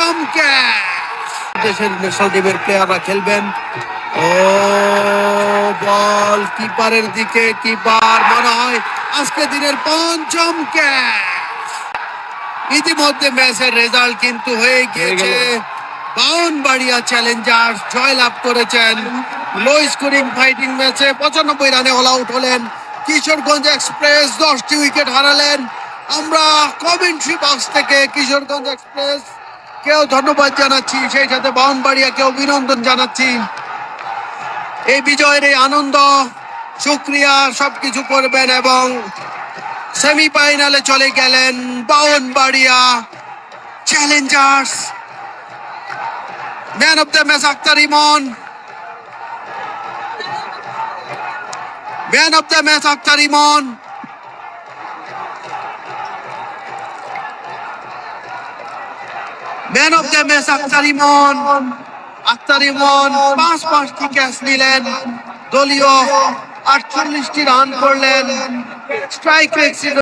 পঞ্চম ক্যাচ। দেশের ন্যাশনাল টিমের প্লেয়াররা খেলবেন। ও বল কিপারের দিকে, কিপার মনে হয় আজকে দিনের পঞ্চম ক্যাচ। ইতিমধ্যে ম্যাচের রেজাল্ট কিন্তু হয়ে গিয়েছে। ব্রাহ্মণবাড়িয়া চ্যালেঞ্জার্স জয়লাভ করেছেন লো স্কোরিং ফাইটিং ম্যাচে। 95 রানে অল আউট হলেন। কিশোরগঞ্জ এক্সপ্রেস 10টি উইকেট হারালেন। আমরা কমেন্ট্রি বক্স থেকে কিশোরগঞ্জ এক্সপ্রেস কেউ ধন্যবাদ জানাচ্ছি, সেই সাথে ব্রাহ্মণবাড়িয়াকে অভিনন্দন জানাচ্ছি। এই বিজয়ের এই আনন্দ শুকরিয়া সবকিছু করবেন এবং সেমিফাইনালে চলে গেলেন Brahmanbaria Challengers. Man of the match Akhtar Emon, man of the match Akhtar Emon. Man of the match Akhtar Emon. Akhtar Emon 5টি ক্যাচ নিলেন, দলীয় 48টি রান করলেন, স্ট্রাইক রেট ছিল